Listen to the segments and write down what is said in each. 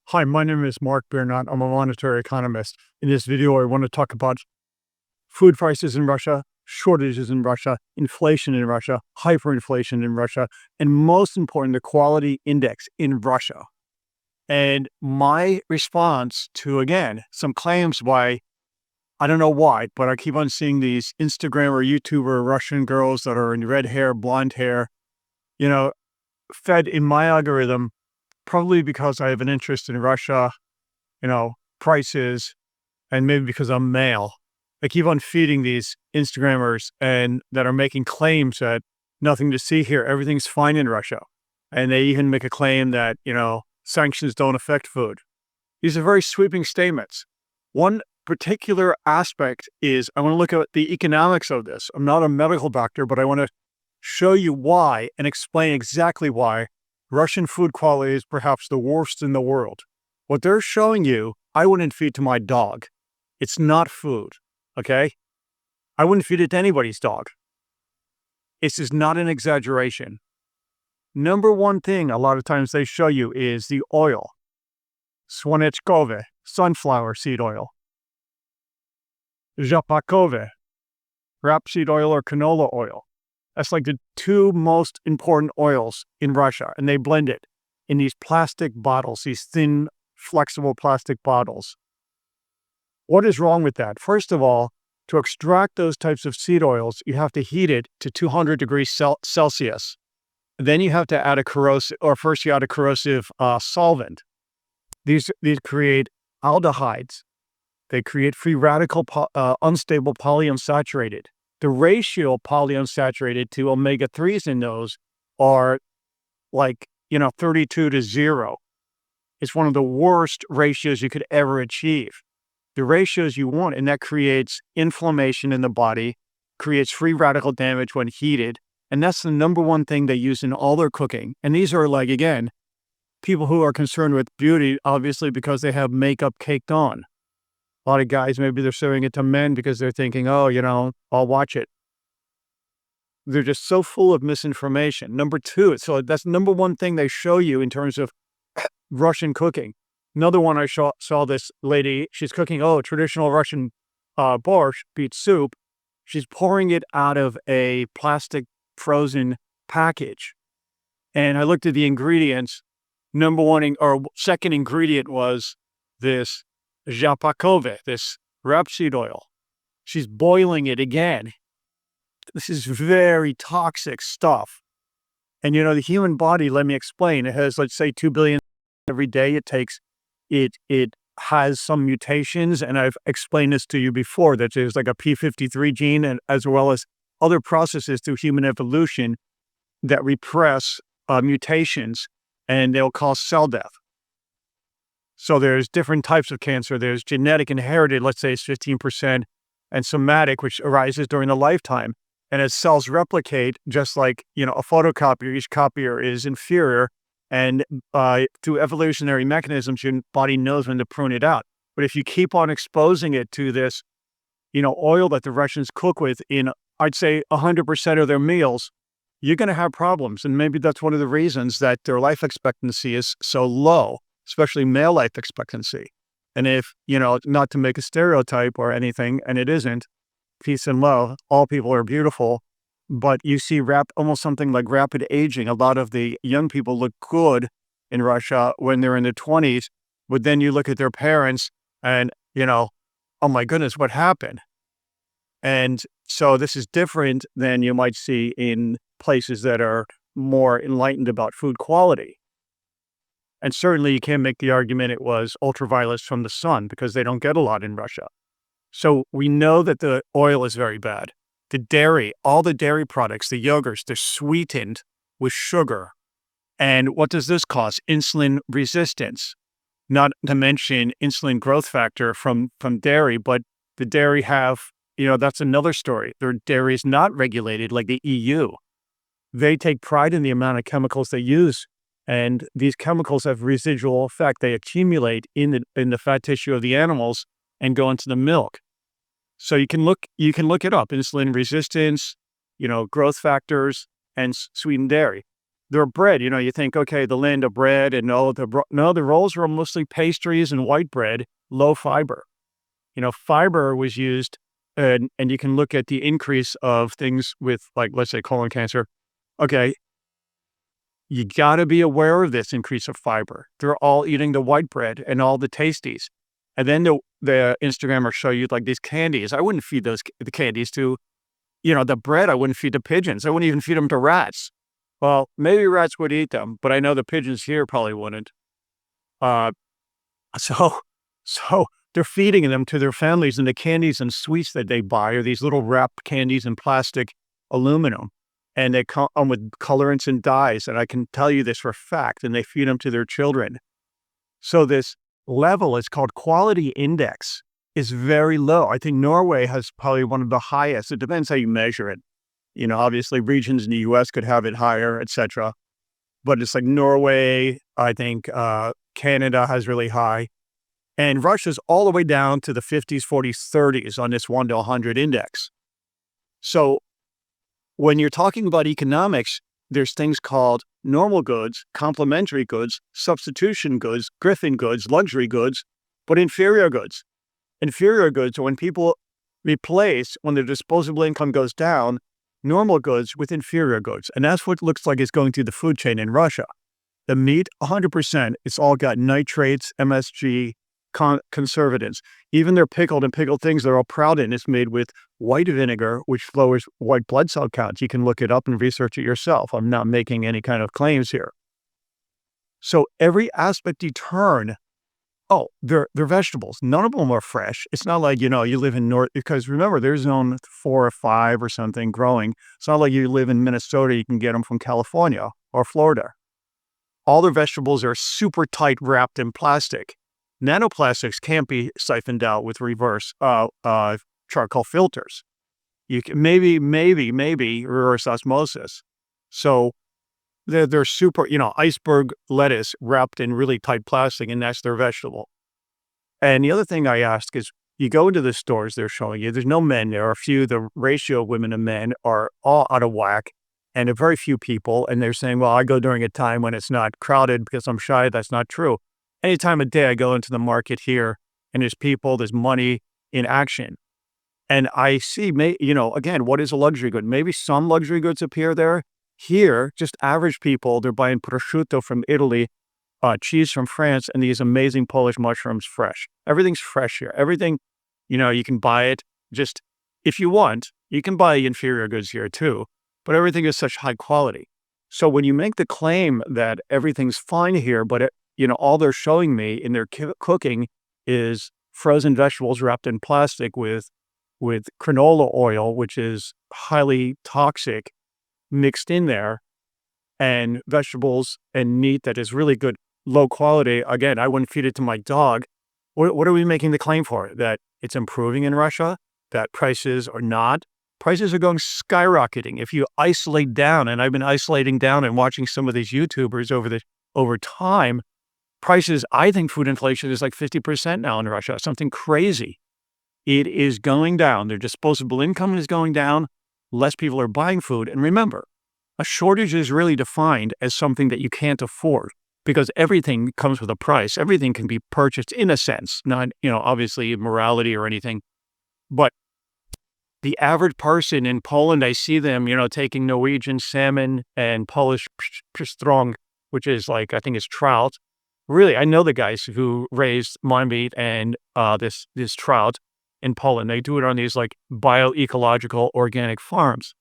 Hi, my name is Mark Bernard. I'm a monetary economist. In this video, I want to talk about food prices in Russia, shortages in Russia, inflation in Russia, hyperinflation in Russia, and most important, the quality index in Russia. And my response to, again, some claims by, I don't know why, but I keep on seeing these Instagram or YouTuber Russian girls that are in red hair, blonde hair, you know, fed in my algorithm, probably because I have an interest in Russia, prices, and maybe because I'm male. I keep on feeding these Instagrammers and that are making claims that nothing to see here, everything's fine in Russia. And they even make a claim that, sanctions don't affect food. These are very sweeping statements. One particular aspect is I want to look at the economics of this. I'm not a medical doctor, but I want to show you why and explain exactly why Russian food quality is perhaps the worst in the world. What they're showing you, I wouldn't feed to my dog. It's not food, okay? I wouldn't feed it to anybody's dog. This is not an exaggeration. Number one thing a lot of times they show you is the oil. Swanechkove, sunflower seed oil. Zhapakove, rapeseed oil or canola oil. That's like the two most important oils in Russia, and they blend it in these plastic bottles, these thin, flexible plastic bottles. What is wrong with that? First of all, to extract those types of seed oils, you have to heat it to 200 degrees Celsius. Then you have to add a corrosive solvent. These create aldehydes. They create free radical, unstable polyunsaturated. The ratio polyunsaturated to omega-3s in those are 32 to 0. It's one of the worst ratios you could ever achieve. The ratios you want, and that creates inflammation in the body, creates free radical damage when heated, and that's the number one thing they use in all their cooking. And these are, again, people who are concerned with beauty, obviously, because they have makeup caked on. A lot of guys, maybe they're serving it to men because they're thinking, I'll watch it. They're just so full of misinformation. Number two, so that's number one thing they show you in terms of Russian cooking. Another one I saw this lady, she's cooking, traditional Russian borscht, beet soup. She's pouring it out of a plastic frozen package. And I looked at the ingredients. Second ingredient was this Zhapakove, this rapeseed oil. She's boiling it again. This is very toxic stuff. And the human body, let me explain, it has, let's say, 2 billion every day it takes. It has some mutations, and I've explained this to you before, that there's like a P53 gene, and as well as other processes through human evolution that repress mutations, and they'll cause cell death. So there's different types of cancer. There's genetic inherited, let's say it's 15%, and somatic, which arises during the lifetime. And as cells replicate, just like, a photocopier, each copier is inferior. And through evolutionary mechanisms, your body knows when to prune it out. But if you keep on exposing it to this, oil that the Russians cook with in, I'd say, 100% of their meals, you're going to have problems. And maybe that's one of the reasons that their life expectancy is so low, especially male life expectancy. And if, not to make a stereotype or anything, and it isn't, peace and love, all people are beautiful, but you see almost something like rapid aging. A lot of the young people look good in Russia when they're in their 20s, but then you look at their parents and, oh my goodness, what happened? And so this is different than you might see in places that are more enlightened about food quality. And certainly you can't make the argument it was ultraviolets from the sun, because they don't get a lot in Russia. So we know that the oil is very bad. The dairy, all the dairy products, the yogurts, they're sweetened with sugar. And what does this cause? Insulin resistance, not to mention insulin growth factor from dairy. But the dairy have, that's another story. Their dairy is not regulated like the EU. They take pride in the amount of chemicals they use. And these chemicals have residual effect. They accumulate in the fat tissue of the animals and go into the milk. So you can look it up, insulin resistance, growth factors, and sweetened dairy. their bread, you think, okay, the land of bread and all no, the rolls were mostly pastries and white bread, low fiber. Fiber was used, and you can look at the increase of things with, like, let's say, colon cancer. Okay, you gotta be aware of this increase of fiber. They're all eating the white bread and all the tasties. And then the Instagrammers show you, like, these candies. I wouldn't feed the candies to, the bread. I wouldn't feed to pigeons. I wouldn't even feed them to rats. Well, maybe rats would eat them, but I know the pigeons here probably wouldn't. Uh, so so they're feeding them to their families, and the candies and sweets that they buy are these little wrapped candies in plastic aluminum, and they come with colorants and dyes, and I can tell you this for a fact, and they feed them to their children. So this level is called quality index is very low. I think Norway has probably one of the highest. It depends how you measure it. Obviously regions in the US could have it higher, etc. But it's like Norway, I think Canada has really high. And Russia's all the way down to the 50s, 40s, 30s on this 1 to 100 index. So when you're talking about economics, there's things called normal goods, complementary goods, substitution goods, Griffin goods, luxury goods, but inferior goods. Inferior goods are when people replace, when their disposable income goes down, normal goods with inferior goods. And that's what looks like is going through the food chain in Russia. The meat, 100%, it's all got nitrates, MSG, conservatives. Even their pickled things they're all proud in is made with white vinegar, which lowers white blood cell counts. You can look it up and research it yourself. I'm not making any kind of claims here. So every aspect you turn, they're vegetables. None of them are fresh. It's not like, you live in North, because remember, there's zone 4 or 5 or something growing. It's not like you live in Minnesota, you can get them from California or Florida. All their vegetables are super tight wrapped in plastic. Nanoplastics can't be siphoned out with reverse charcoal filters. You can maybe reverse osmosis. So they're super, iceberg lettuce wrapped in really tight plastic, and that's their vegetable. And the other thing I ask is, you go into the stores, they're showing you, there's no men there. A few, the ratio of women and men are all out of whack, and there are very few people. And they're saying, well, I go during a time when it's not crowded because I'm shy. That's not true. Any time of day I go into the market here, and there's people, there's money in action. And I see, again, what is a luxury good? Maybe some luxury goods appear there. Here, just average people, they're buying prosciutto from Italy, cheese from France, and these amazing Polish mushrooms fresh. Everything's fresh here. Everything, you can buy it just, if you want, you can buy inferior goods here too, but everything is such high quality. So when you make the claim that everything's fine here, but all they're showing me in their cooking is frozen vegetables wrapped in plastic with canola oil, which is highly toxic, mixed in there, and vegetables and meat that is really good, low quality. Again, I wouldn't feed it to my dog. What are we making the claim for? That it's improving in Russia? That prices are not? Prices are going skyrocketing. If you isolate down, and I've been isolating down and watching some of these YouTubers over time, prices, I think food inflation is like 50% now in Russia, something crazy. It is going down. Their disposable income is going down. Less people are buying food. And remember, a shortage is really defined as something that you can't afford, because everything comes with a price. Everything can be purchased in a sense, not, obviously morality or anything. But the average person in Poland, I see them, taking Norwegian salmon and Polish pstrong, which is like, I think it's trout. Really, I know the guys who raised my meat and this trout in Poland. They do it on these like bioecological organic farms.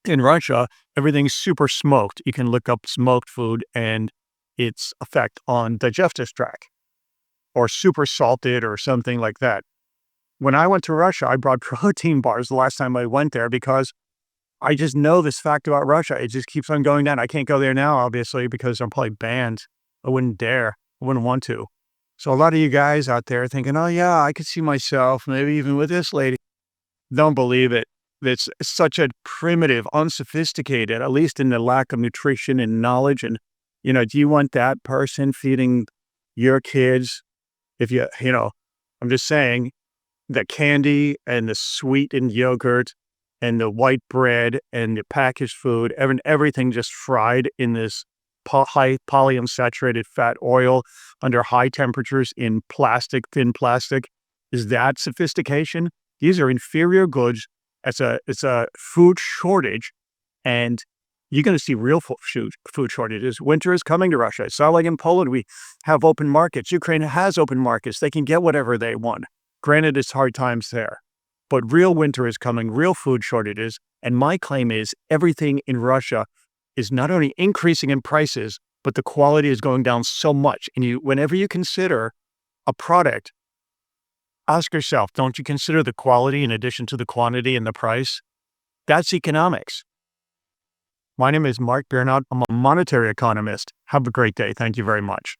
In Russia, everything's super smoked. You can look up smoked food and its effect on digestive tract, or super salted or something like that. When I went to Russia, I brought protein bars the last time I went there, because I just know this fact about Russia. It just keeps on going down. I can't go there now, obviously, because I'm probably banned. I wouldn't dare. I wouldn't want to. So a lot of you guys out there thinking, oh yeah, I could see myself maybe even with this lady. Don't believe it. It's such a primitive, unsophisticated, at least in the lack of nutrition and knowledge. And, do you want that person feeding your kids? If I'm just saying, the candy and the sweetened yogurt and the white bread and the packaged food, everything just fried in this high polyunsaturated fat oil under high temperatures in plastic, thin plastic. Is that sophistication? These are inferior goods. It's a food shortage, and you're going to see real food shortages. Winter is coming to Russia. It's not like in Poland we have open markets. Ukraine has open markets. They can get whatever they want. Granted, it's hard times there. But real winter is coming, real food shortages. And my claim is everything in Russia is not only increasing in prices, but the quality is going down so much. And whenever you consider a product, ask yourself, don't you consider the quality in addition to the quantity and the price? That's economics. My name is Mark Bernard. I'm a monetary economist. Have a great day. Thank you very much.